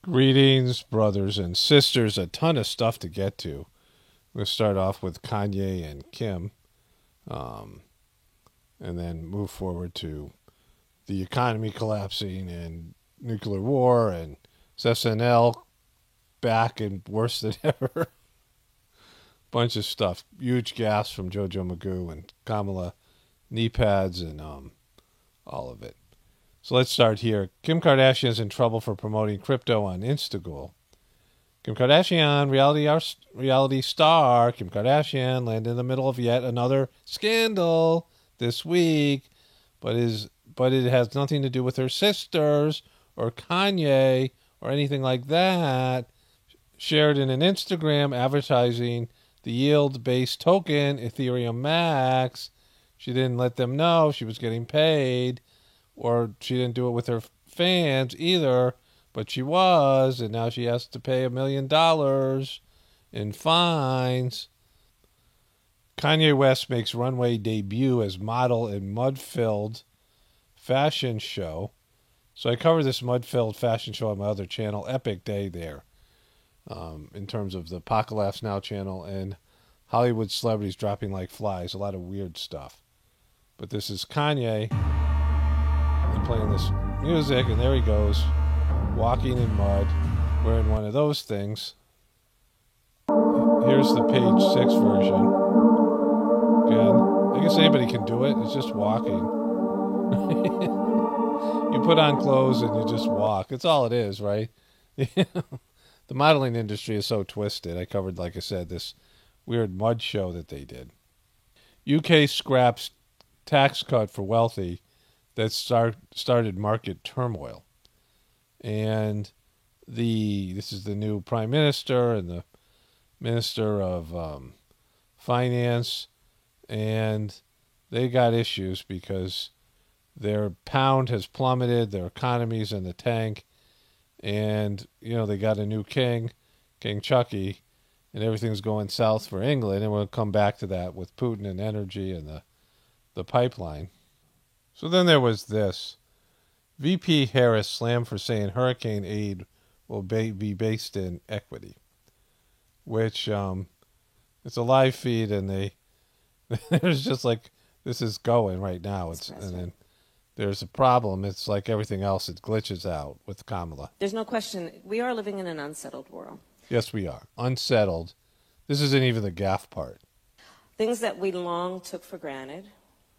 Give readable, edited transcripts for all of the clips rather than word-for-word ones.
Greetings, brothers and sisters. A ton of stuff to get to. We'll start off with Kanye and Kim, and then move forward to the economy collapsing and nuclear war and SNL back and worse than ever. Bunch of stuff. Huge Gaffs from JoJo Magoo and Kamala, knee pads and all of it. So let's start here. Kim Kardashian is in trouble for promoting crypto on Instagram. Kim Kardashian, reality star Kim Kardashian, landed in the middle of yet another scandal this week, but it has nothing to do with her sisters or Kanye or anything like that. Shared in an Instagram advertising the yield-based token Ethereum Max. She didn't let them know she was getting paid. Or she didn't do it with her fans either, but she was, and now she has to pay $1 million in fines. Kanye West makes runway debut as model in mud-filled fashion show. So I covered this mud-filled fashion show on my other channel, Epic Day there, in terms of the Apocalypse Now channel, and Hollywood celebrities dropping like flies, a lot of weird stuff. But this is Kanye playing this music, and there he goes, walking in mud, wearing one of those things. Here's the page 6 version. Again, I guess anybody can do it. It's just walking. You put on clothes and you just walk. It's all it is, right? The modeling industry is so twisted. I covered, like I said, this weird mud show that they did. UK scraps tax cut for wealthy that started market turmoil. And this is the new prime minister and the minister of finance, and they got issues because their pound has plummeted, their economy's in the tank, and they got a new king, King Chucky, and everything's going south for England, and we'll come back to that with Putin and energy and the pipeline. So then there was this. VP Harris slammed for saying hurricane aid will be based in equity, which it's a live feed, and there's just like, this is going right now. And then there's a problem. It's like everything else. It glitches out with Kamala. There's no question. We are living in an unsettled world. Yes, we are. Unsettled. This isn't even the gaff part. Things that we long took for granted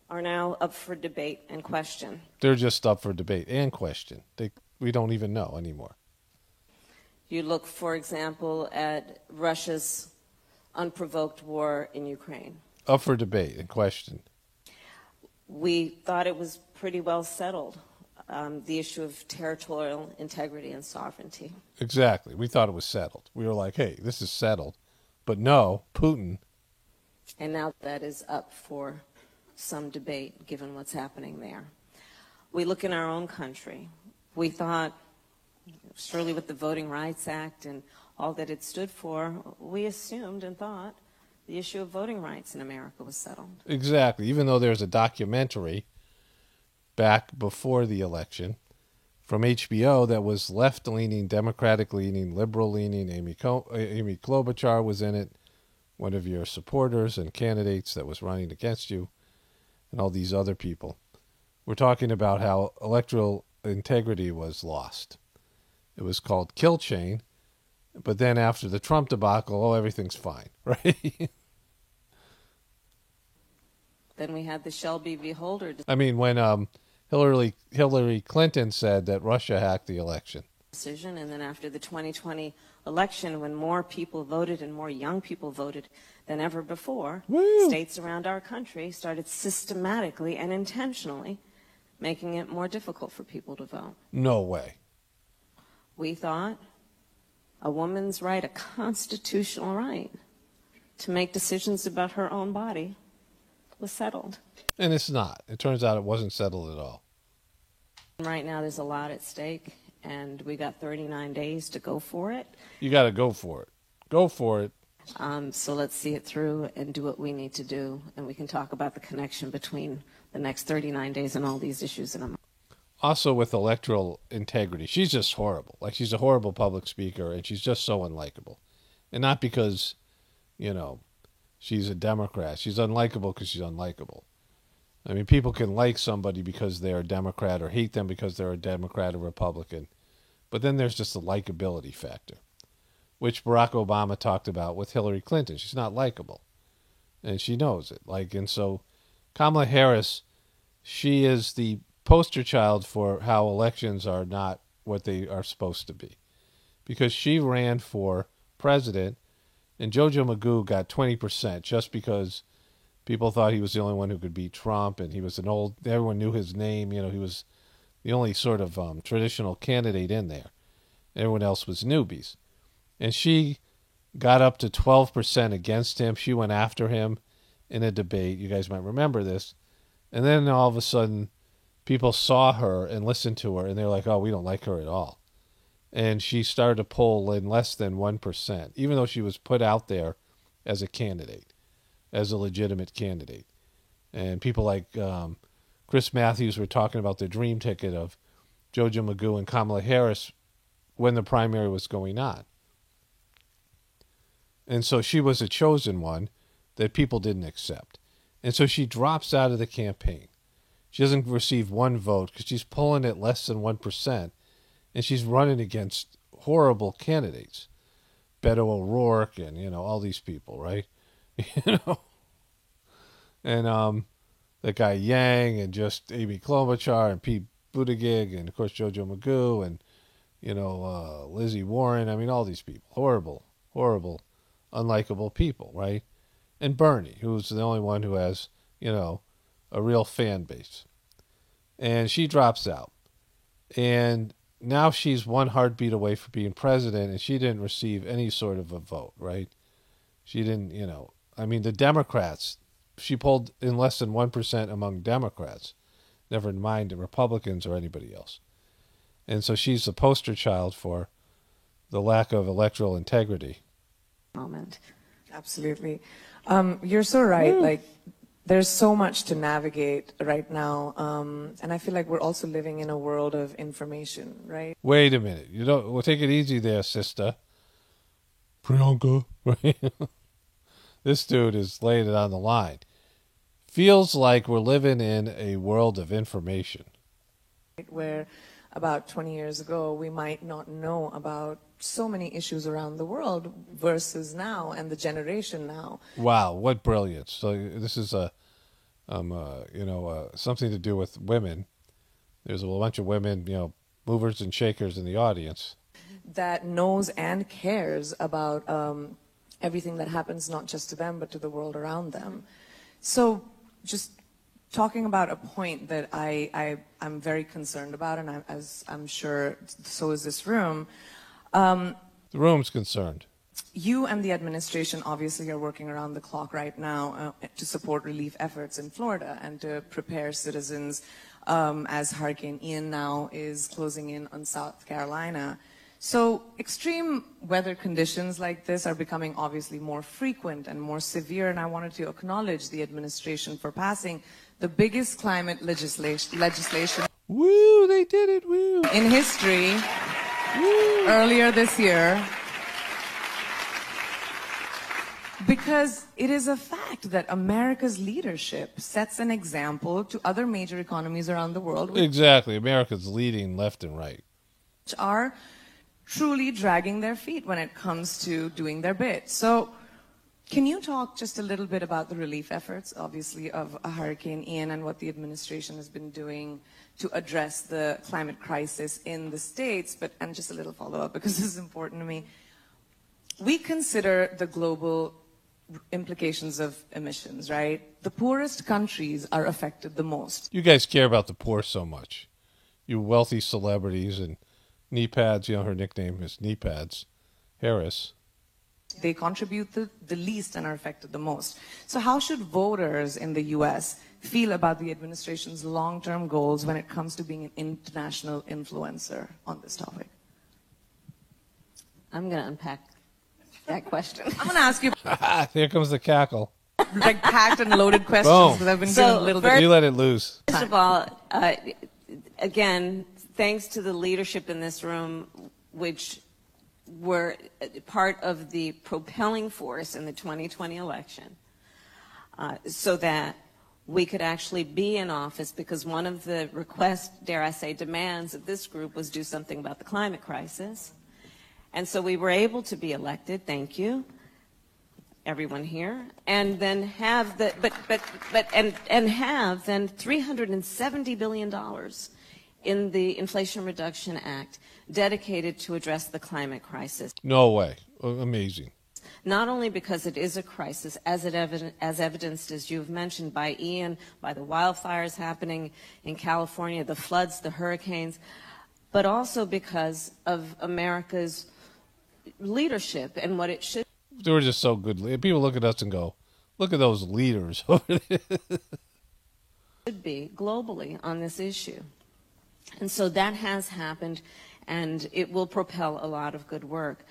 are now up for debate and question. They're just up for debate and question. We don't even know anymore. You look, for example, at Russia's unprovoked war in Ukraine. Up for debate and question. We thought it was pretty well settled, the issue of territorial integrity and sovereignty. Exactly. We thought it was settled. We were like, hey, this is settled. But no, Putin. And now that is up for some debate given what's happening there. We look in our own country. We thought, surely with the Voting Rights Act and all that it stood for, we assumed and thought the issue of voting rights in America was settled. Exactly. Even though there's a documentary back before the election from HBO that was left-leaning, Democratic-leaning, liberal-leaning. Amy Klobuchar was in it, one of your supporters and candidates that was running against you, and all these other people. We're talking about how electoral integrity was lost. It was called Kill Chain, but then after the Trump debacle, everything's fine, right? Then we had the Shelby v. Holder I mean, when Hillary Clinton said that Russia hacked the election. Decision, and then after the 2020 election, when more people voted and more young people voted than ever before, states around our country started systematically and intentionally making it more difficult for people to vote. No way. We thought a woman's right, a constitutional right, to make decisions about her own body was settled. And it's not. It turns out it wasn't settled at all. Right now there's a lot at stake, and we got 39 days to go for it. You got to go for it. Go for it. So let's see it through and do what we need to do, and we can talk about the connection between the next 39 days and all these issues in a month. also with electoral integrity. She's just horrible. Like, she's a horrible public speaker, and she's just so unlikable. And not because, she's a Democrat. She's unlikable because she's unlikable. I mean, people can like somebody because they're a Democrat or hate them because they're a Democrat or Republican. But then there's just the likability factor, which Barack Obama talked about with Hillary Clinton. She's not likable, and she knows it. And so Kamala Harris, she is the poster child for how elections are not what they are supposed to be, because she ran for president, and JoJo Magoo got 20% just because people thought he was the only one who could beat Trump, and he was everyone knew his name. He was the only sort of traditional candidate in there. Everyone else was newbies. And she got up to 12% against him. She went after him in a debate. You guys might remember this. And then all of a sudden, people saw her and listened to her, and they were like, oh, we don't like her at all. And she started to poll in less than 1%, even though she was put out there as a candidate, as a legitimate candidate. And people like Chris Matthews were talking about the dream ticket of JoJo Magoo and Kamala Harris when the primary was going on. And so she was a chosen one that people didn't accept. And so she drops out of the campaign. She doesn't receive one vote because she's polling at less than 1%, and she's running against horrible candidates. Beto O'Rourke and, all these people, right? And that guy Yang and just Amy Klobuchar and Pete Buttigieg and, of course, JoJo Magoo and, Lizzie Warren. I mean, all these people. Horrible, horrible, unlikable people, right? And Bernie, who's the only one who has, a real fan base. And she drops out. And now she's one heartbeat away from being president, and she didn't receive any sort of a vote, right? She didn't, the Democrats, she polled in less than 1% among Democrats, never mind the Republicans or anybody else. And so she's the poster child for the lack of electoral integrity. Moment. Absolutely. You're so right. Like, there's so much to navigate right now. And I feel like we're also living in a world of information, right? Wait a minute. We'll take it easy there, sister. Priyanka, right? This dude is laying it on the line. Feels like we're living in a world of information. Where about 20 years ago, we might not know about so many issues around the world versus now and the generation now. Wow, what brilliance. So this is something to do with women. There's a bunch of women, movers and shakers in the audience. That knows and cares about everything that happens, not just to them, but to the world around them. So just talking about a point that I'm very concerned about, and as I'm sure so is this room. The room's concerned. You and the administration obviously are working around the clock right now to support relief efforts in Florida and to prepare citizens as Hurricane Ian now is closing in on South Carolina. So extreme weather conditions like this are becoming obviously more frequent and more severe, and I wanted to acknowledge the administration for passing the biggest climate legislation Woo, they did it, woo. in history earlier this year, because it is a fact that America's leadership sets an example to other major economies around the world. Exactly. America's leading left and right. Which are truly dragging their feet when it comes to doing their bit. So can you talk just a little bit about the relief efforts, obviously, of Hurricane Ian and what the administration has been doing to address the climate crisis in the States? And just a little follow-up, because this is important to me. We consider the global implications of emissions, right? The poorest countries are affected the most. You guys care about the poor so much. You wealthy celebrities and knee pads, her nickname is Knee Pads, Harris. They contribute the least and are affected the most. So how should voters in the U.S. feel about the administration's long-term goals when it comes to being an international influencer on this topic? I'm going to unpack that question. I'm going to ask you Here comes the cackle. like packed and loaded questions Boom. because I've been So doing a little bit. You let it loose. First of all, again, thanks to the leadership in this room, which were part of the propelling force in the 2020 election, so that we could actually be in office, because one of the requests, dare I say, demands of this group was do something about the climate crisis. And so we were able to be elected, thank you, everyone here, and then have the, and have then $370 billion in the Inflation Reduction Act dedicated to address the climate crisis. No way. Amazing. Not only because it is a crisis, as evidenced, as you've mentioned, by Ian, by the wildfires happening in California, the floods, the hurricanes, but also because of America's leadership and what it should. They were just so good. People look at us and go, look at those leaders over there. Should be globally on this issue. And so that has happened, and it will propel a lot of good work.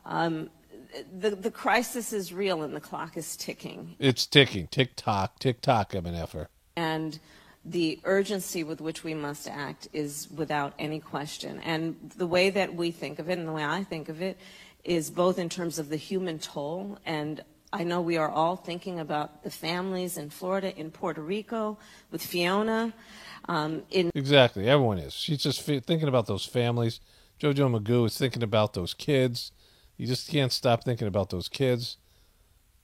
The crisis is real and the clock is ticking. It's ticking. Tick-tock, tick-tock, MNFer. And the urgency with which we must act is without any question. And the way that we think of it, and the way I think of it, is both in terms of the human toll, and I know we are all thinking about the families in Florida, in Puerto Rico, with Fiona. Exactly, everyone is. She's just thinking about those families. JoJo Magoo is thinking about those kids. You just can't stop thinking about those kids.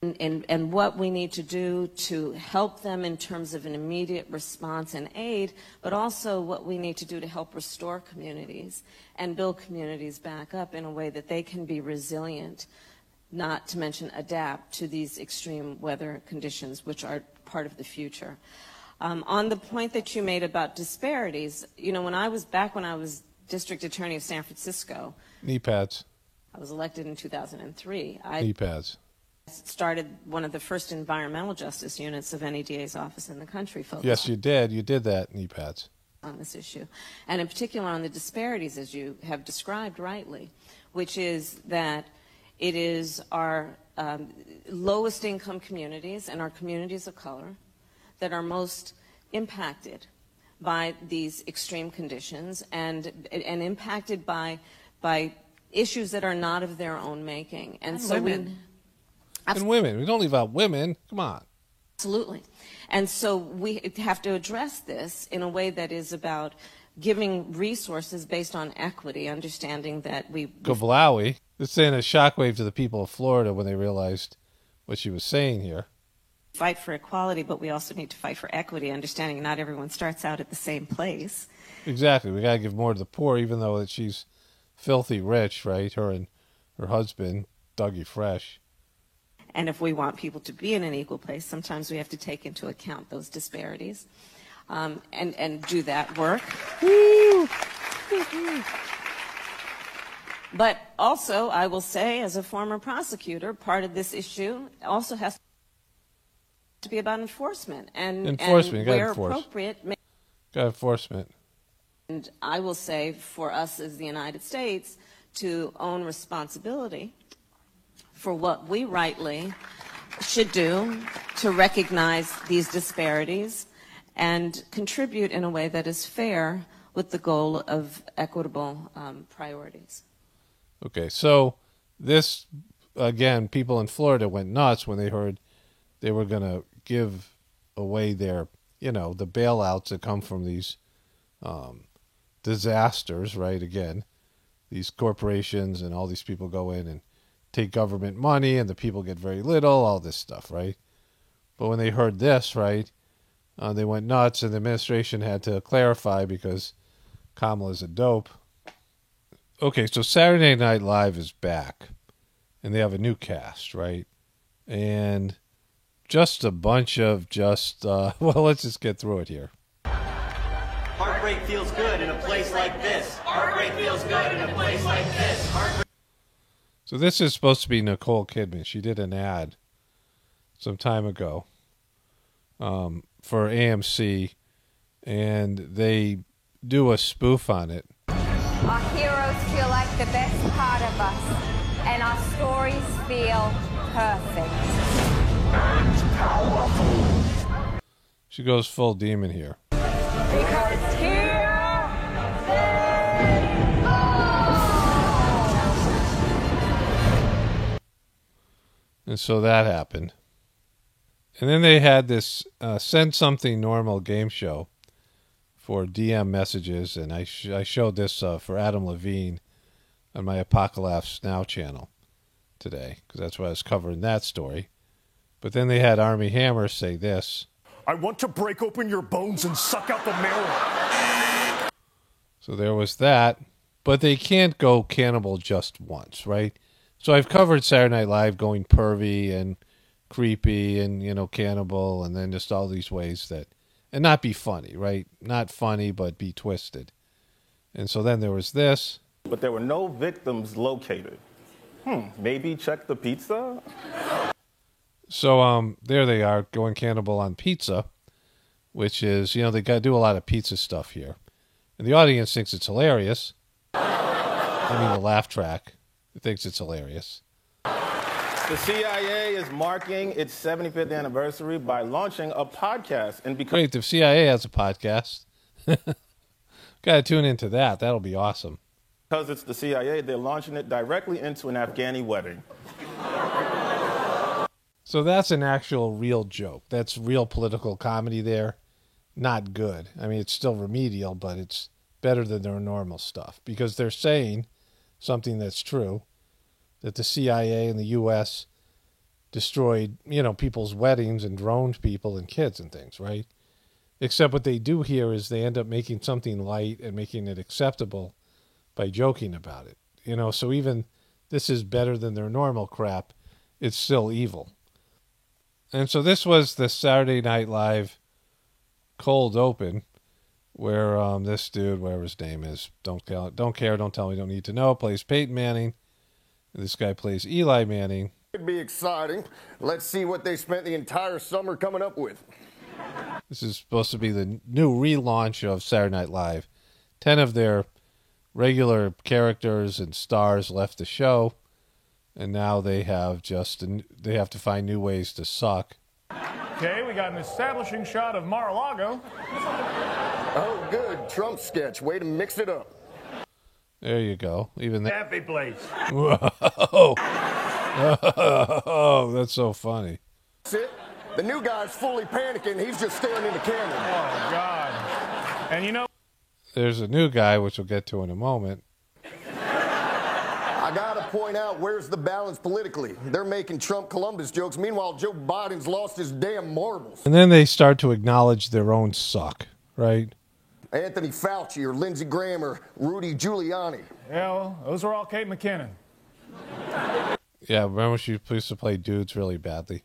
And what we need to do to help them in terms of an immediate response and aid, but also what we need to do to help restore communities and build communities back up in a way that they can be resilient, not to mention adapt to these extreme weather conditions, which are part of the future. On the point that you made about disparities, you know, when I was district attorney of San Francisco. Knee pads. I was elected in 2003. Knee pads. Started one of the first environmental justice units of any DA's office in the country. Yes, you did. You did that, knee pads. On this issue, and in particular on the disparities, as you have described rightly, which is that it is our lowest income communities and our communities of color that are most impacted by these extreme conditions and impacted by issues that are not of their own making. And so women. And women. We don't leave out women. Come on. Absolutely. And so we have to address this in a way that is about giving resources based on equity, understanding that Gavlawi is saying a shockwave to the people of Florida when they realized what she was saying here. Fight for equality, but we also need to fight for equity, understanding not everyone starts out at the same place. Exactly. We got to give more to the poor, even though that she's filthy rich, right? Her and her husband, Dougie Fresh. And if we want people to be in an equal place, sometimes we have to take into account those disparities and do that work. But also, I will say, as a former prosecutor, part of this issue also has to be about enforcement. And where appropriate. Got enforcement. And I will say, for us as the United States, to own responsibility for what we rightly should do to recognize these disparities and contribute in a way that is fair with the goal of equitable priorities. Okay, so this, again, people in Florida went nuts when they heard they were going to give away their, the bailouts that come from these disasters, right? Again, these corporations and all these people go in and take government money and the people get very little, all this stuff, right? But when they heard this, right, they went nuts, and the administration had to clarify because Kamala's a dope. Okay, so Saturday Night Live is back, and they have a new cast, right? And just a bunch of well, let's just get through it here. Heartbreak feels good in a place like this. Heartbreak feels good in a place like this. So this is supposed to be Nicole Kidman. She did an ad some time ago for AMC, and they do a spoof on it. Our heroes feel like the best part of us, and our stories feel perfect. And powerful. She goes full demon here. Because here And so that happened. And then they had this Send Something Normal game show for DM messages. And I showed this for Adam Levine on my Apocalypse Now channel today, because that's why I was covering that story. But then they had Armie Hammer say this. I want to break open your bones and suck out the marrow. So there was that. But they can't go cannibal just once, right? So I've covered Saturday Night Live going pervy and creepy and, cannibal, and then just all these ways that, and not be funny, right? Not funny, but be twisted. And so then there was this. But there were no victims located. Maybe check the pizza? So there they are going cannibal on pizza, which is, they got to do a lot of pizza stuff here. And the audience thinks it's hilarious. The laugh track. It thinks it's hilarious. The CIA is marking its 75th anniversary by launching a podcast. And Great, the CIA has a podcast. Got to tune into that. That'll be awesome. Because it's the CIA, they're launching it directly into an Afghani wedding. So that's an actual real joke. That's real political comedy there. Not good. It's still remedial, but it's better than their normal stuff. Because they're saying something that's true, that the CIA and the U.S. destroyed, people's weddings and droned people and kids and things, right? Except what they do here is they end up making something light and making it acceptable by joking about it. So even this is better than their normal crap. It's still evil. And so this was the Saturday Night Live cold open where this dude, whatever his name is, don't care, don't tell me, don't need to know, plays Peyton Manning. This guy plays Eli Manning. It'd be exciting. Let's see what they spent the entire summer coming up with. This is supposed to be the new relaunch of Saturday Night Live. 10 of their regular characters and stars left the show, and now they have to find new ways to suck. Okay, we got an establishing shot of Mar-a-Lago. Oh, good. Trump sketch. Way to mix it up. There you go. Even that. Happy place. Whoa. Oh, that's so funny. That's it. The new guy's fully panicking. He's just staring in the camera. Oh, God. And there's a new guy, which we'll get to in a moment. I gotta point out, where's the balance politically? They're making Trump Columbus jokes. Meanwhile, Joe Biden's lost his damn marbles. And then they start to acknowledge their own suck, right? Anthony Fauci or Lindsey Graham or Rudy Giuliani. Yeah, well, those are all Kate McKinnon. Yeah, remember she used to play dudes really badly.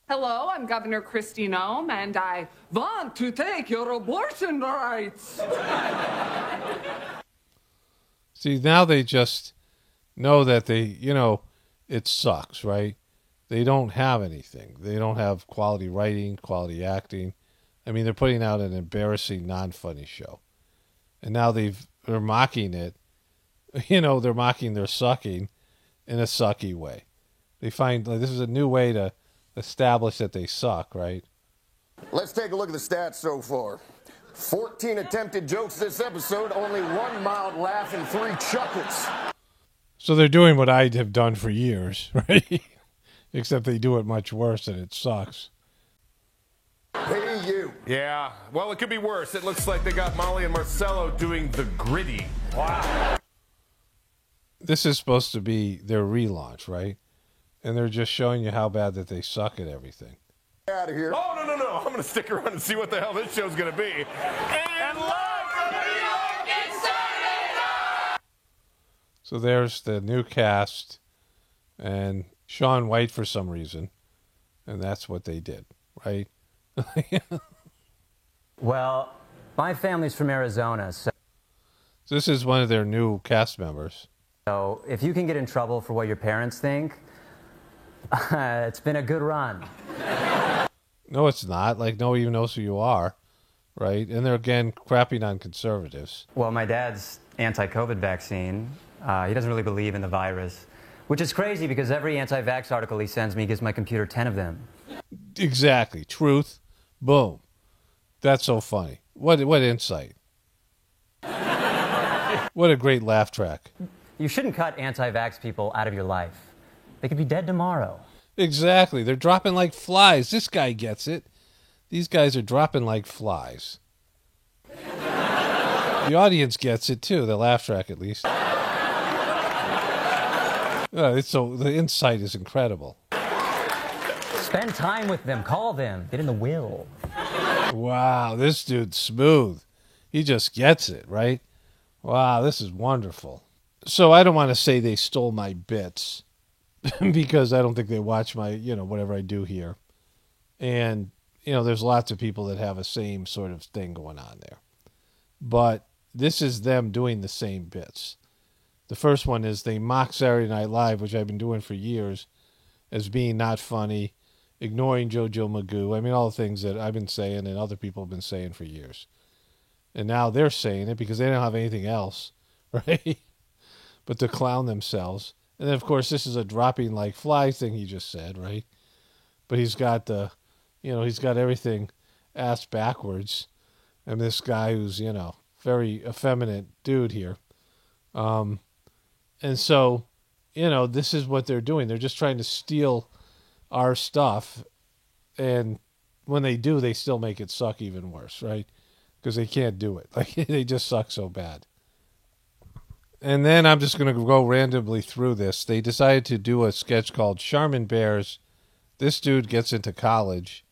Hello, I'm Governor Kristi Noem, and I want to take your abortion rights. See, now they just know that it sucks, right? They don't have anything. They don't have quality writing, quality acting. They're putting out an embarrassing, non-funny show. And now they're mocking it. They're mocking their sucking in a sucky way. They find this is a new way to establish that they suck, right? Let's take a look at the stats so far. 14 attempted jokes this episode, only 1 mild laugh and 3 chuckles. So they're doing what I have done for years, right? Except they do it much worse and it sucks. Hey, you. Yeah, well, it could be worse. It looks like they got Molly and Marcello doing the gritty. Wow. This is supposed to be their relaunch, right? And they're just showing you how bad that they suck at everything. Out of here. Oh, no. I'm going to stick around and see what the hell this show's going to be. And live from New York, it's Saturday Night! So there's the new cast and Shaun White for some reason. And that's what they did, right? Well, my family's from Arizona, so this is one of their new cast members. So if you can get in trouble for what your parents think, it's been a good run. No, it's not. No one even knows who you are, right? And they're, again, crapping on conservatives. Well, my dad's anti-COVID vaccine. He doesn't really believe in the virus, which is crazy because every anti-vax article he sends me gives my computer 10 of them. Exactly. Truth. Boom. That's so funny. What insight. What a great laugh track. You shouldn't cut anti-vax people out of your life. They could be dead tomorrow. Exactly. They're dropping like flies. This guy gets it. These guys are dropping like flies. The audience gets it too, the laugh track at least. So the insight is incredible. Spend time with them. Call them. Get in the will. Wow, this dude's smooth. He just gets it, right? Wow, this is wonderful. So I don't want to say they stole my bits because I don't think they watch my, whatever I do here. And, there's lots of people that have a same sort of thing going on there. But this is them doing the same bits. The first one is they mock Saturday Night Live, which I've been doing for years, as being not funny, ignoring JoJo Magoo. I mean, all the things that I've been saying and other people have been saying for years. And now they're saying it because they don't have anything else, right? But to clown themselves. And then, of course, this is a dropping like flies thing he just said, right? But he's got he's got everything ass backwards. And this guy who's, very effeminate dude here. And so, this is what they're doing. They're just trying to steal our stuff. And when they do, they still make it suck even worse, right? Because they can't do it. Like, they just suck so bad. And then I'm just going to go randomly through this. They decided to do a sketch called Charmin Bears. This dude gets into college,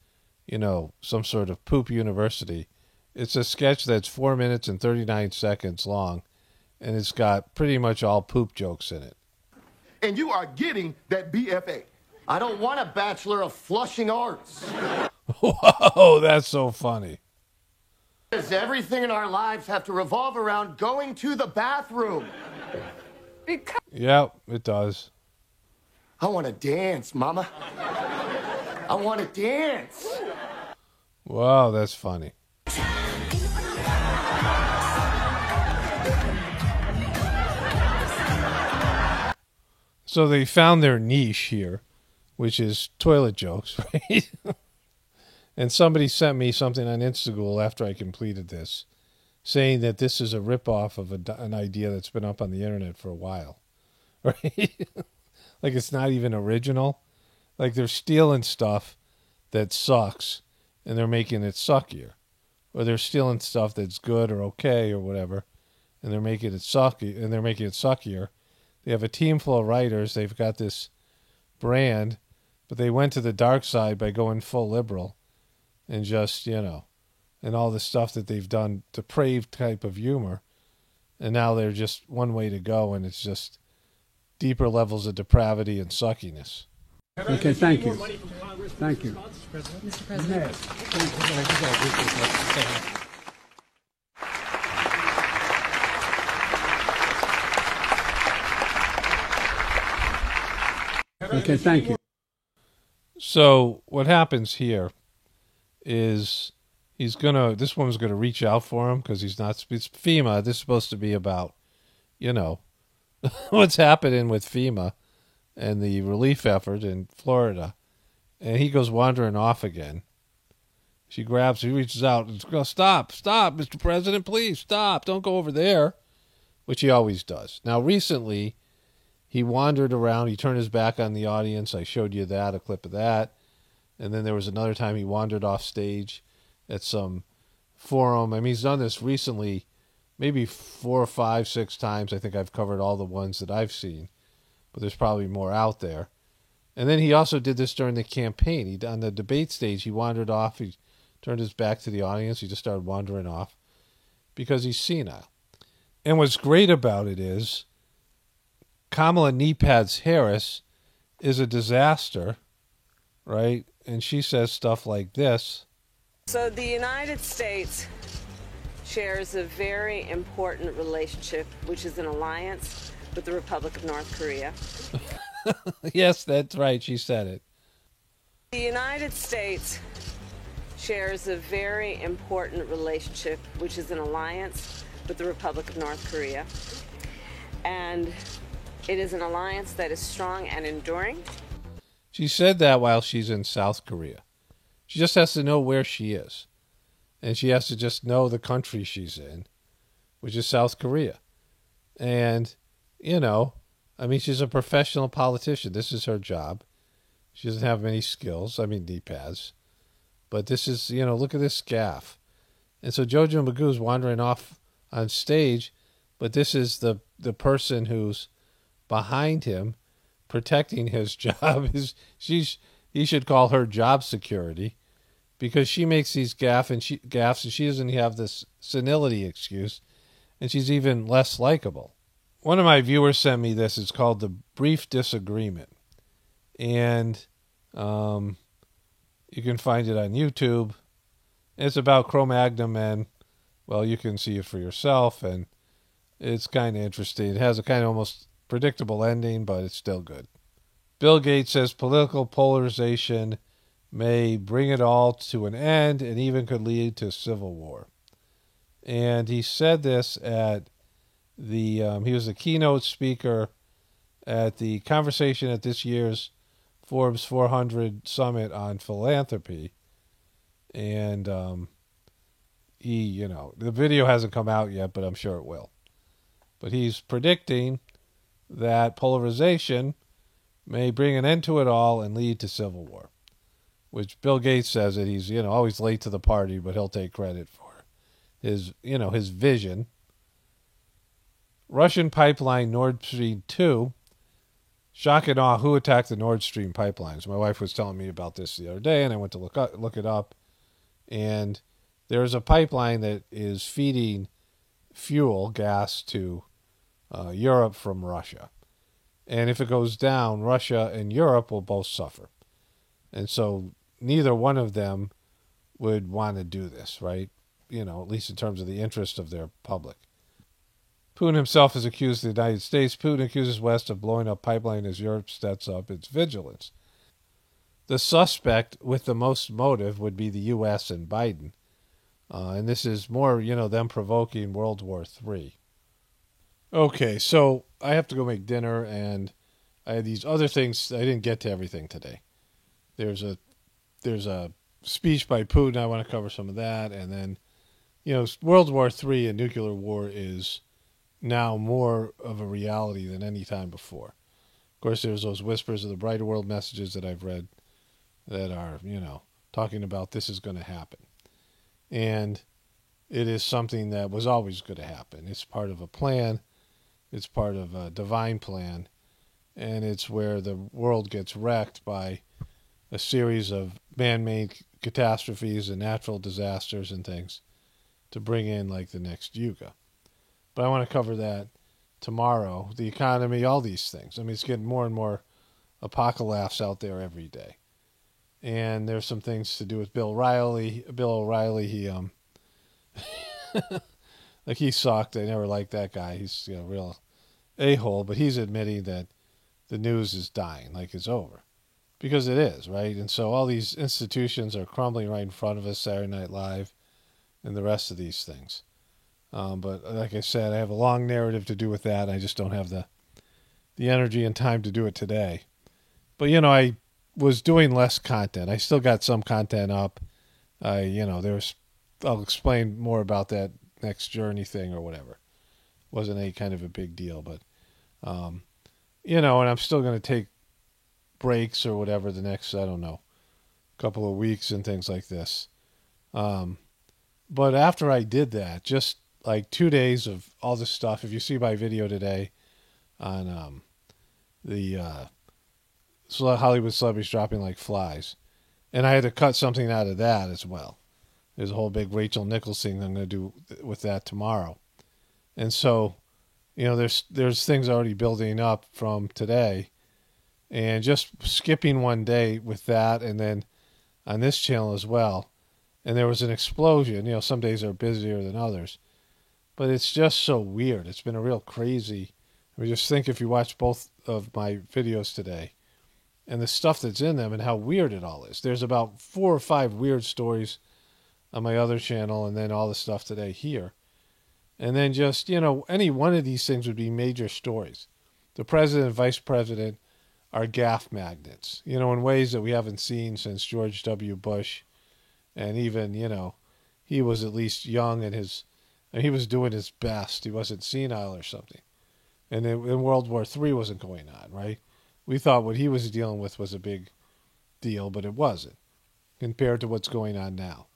some sort of poop university. It's a sketch that's 4 minutes and 39 seconds long, and it's got pretty much all poop jokes in it. And you are getting that BFA. I don't want a Bachelor of Flushing Arts. Whoa, that's so funny. Does everything in our lives have to revolve around going to the bathroom? Yep, it does. I want to dance, Mama. I want to dance. Wow, that's funny. So they found their niche here, which is toilet jokes, right? And somebody sent me something on Instagram after I completed this, saying that this is a ripoff of an idea that's been up on the internet for a while, right? Like it's not even original. Like they're stealing stuff that sucks, and they're making it suckier. Or they're stealing stuff that's good or okay or whatever, and they're making it sucky, and they're making it suckier. They have a team full of writers. They've got this brand, but they went to the dark side by going full liberal. And just, and all the stuff that they've done, depraved type of humor. And now they're just one way to go, and it's just deeper levels of depravity and suckiness. Okay, thank you. Thank you. Mr. President. Okay, thank you. So what happens here is this woman's gonna reach out for him because it's FEMA. This is supposed to be about, what's happening with FEMA and the relief effort in Florida. And he goes wandering off again. He reaches out and goes, stop, Mr. President, please stop. Don't go over there, which he always does. Now, recently, he wandered around. He turned his back on the audience. I showed you that, a clip of that. And then there was another time he wandered off stage at some forum. I mean, he's done this recently, maybe 4 or 5, 6 times. I think I've covered all the ones that I've seen, but there's probably more out there. And then he also did this during the campaign. On the debate stage, he wandered off. He turned his back to the audience. He just started wandering off because he's senile. And what's great about it is Kamala Kneepads Harris is a disaster, right? And she says stuff like this. So the United States shares a very important relationship, which is an alliance with the Republic of North Korea. Yes, that's right. She said it. The United States shares a very important relationship, which is an alliance with the Republic of North Korea. And it is an alliance that is strong and enduring. She said that while she's in South Korea. She just has to know where she is. And she has to just know the country she's in, which is South Korea. And, she's a professional politician. This is her job. She doesn't have many skills. I mean, Deep has. But this is, you know, look at this gaff. And so JoJo Magoo's wandering off on stage, but this is the person who's behind him protecting his job. He should call her job security, because she makes these gaffes and she doesn't have this senility excuse, and she's even less likable. One of my viewers sent me this. It's called The Brief Disagreement. And you can find it on YouTube. It's about Cro-Magnon men. Well, you can see it for yourself, and it's kind of interesting. It has a kind of almost predictable ending, but it's still good. Bill Gates says political polarization may bring it all to an end and even could lead to civil war. And he said this at he was the keynote speaker at the conversation at this year's Forbes 400 Summit on Philanthropy. And the video hasn't come out yet, but I'm sure it will. But he's predicting that polarization may bring an end to it all and lead to civil war. Which Bill Gates says that he's, always late to the party, but he'll take credit for his vision. Russian pipeline Nord Stream 2. Shock and awe, who attacked the Nord Stream pipelines? My wife was telling me about this the other day, and I went to look it up. And there's a pipeline that is feeding gas to Europe from Russia. And if it goes down, Russia and Europe will both suffer. And so neither one of them would want to do this, right? At least in terms of the interest of their public. Putin himself has accused the United States. Putin accuses West of blowing up pipeline as Europe steps up its vigilance. The suspect with the most motive would be the U.S. and Biden. And this is more, them provoking World War III. Okay, so I have to go make dinner, and I had these other things. I didn't get to everything today. There's a speech by Putin. I want to cover some of that. And then, World War III and nuclear war is now more of a reality than any time before. Of course, there's those whispers of the brighter world messages that I've read that are, talking about this is going to happen. And it is something that was always going to happen. It's part of a plan. It's part of a divine plan. And it's where the world gets wrecked by a series of man-made catastrophes and natural disasters and things to bring in like the next yuga. But I want to cover that tomorrow. The economy, all these things. I mean, it's getting more and more apocalypse out there every day. And there's some things to do with Bill O'Reilly. Bill O'Reilly, he like he sucked. I never liked that guy. He's a real a-hole, but he's admitting that the news is dying, like it's over. Because it is, right? And so all these institutions are crumbling right in front of us, Saturday Night Live and the rest of these things. But like I said, I have a long narrative to do with that. I just don't have the energy and time to do it today. But, I was doing less content. I still got some content up. I'll explain more about that next journey thing or whatever. Wasn't any kind of a big deal, but, and I'm still going to take breaks or whatever the next, couple of weeks and things like this. But after I did that, just like 2 days of all this stuff, if you see my video today on the Hollywood celebrities dropping like flies, and I had to cut something out of that as well. There's a whole big Rachel Nichols thing I'm going to do with that tomorrow. And so, there's things already building up from today. And just skipping one day with that, and then on this channel as well. And there was an explosion. Some days are busier than others. But it's just so weird. It's been a real crazy. I mean, just think if you watch both of my videos today and the stuff that's in them and how weird it all is. There's about 4 or 5 weird stories on my other channel, and then all the stuff today here. And then just, any one of these things would be major stories. The president and vice president are gaff magnets, in ways that we haven't seen since George W. Bush. And even, he was at least young and he was doing his best. He wasn't senile or something. And in World War III wasn't going on, right? We thought what he was dealing with was a big deal, but it wasn't compared to what's going on now.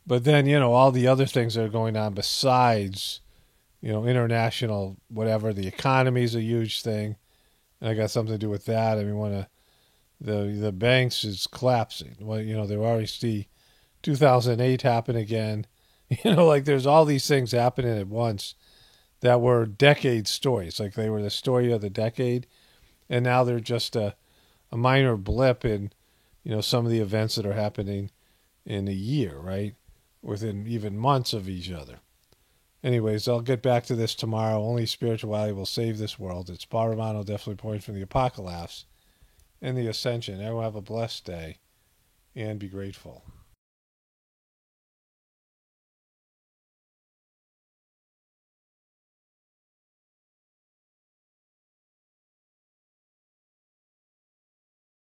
But then, you know, all the other things that are going on besides, you know, international, whatever, the economy is a huge thing. And I got something to do with that. I mean, one of the banks is collapsing. Well, you know, they already see 2008 happen again. You know, like there's all these things happening at once that were decade stories. Like they were the story of the decade. And now they're just a minor blip in, you know, some of the events that are happening in a year, right? Within even months of each other. Anyways, I'll get back to this tomorrow. Only spirituality will save this world. It's Paul Romano, definitely points from the apocalypse and the ascension. Everyone have a blessed day and be grateful.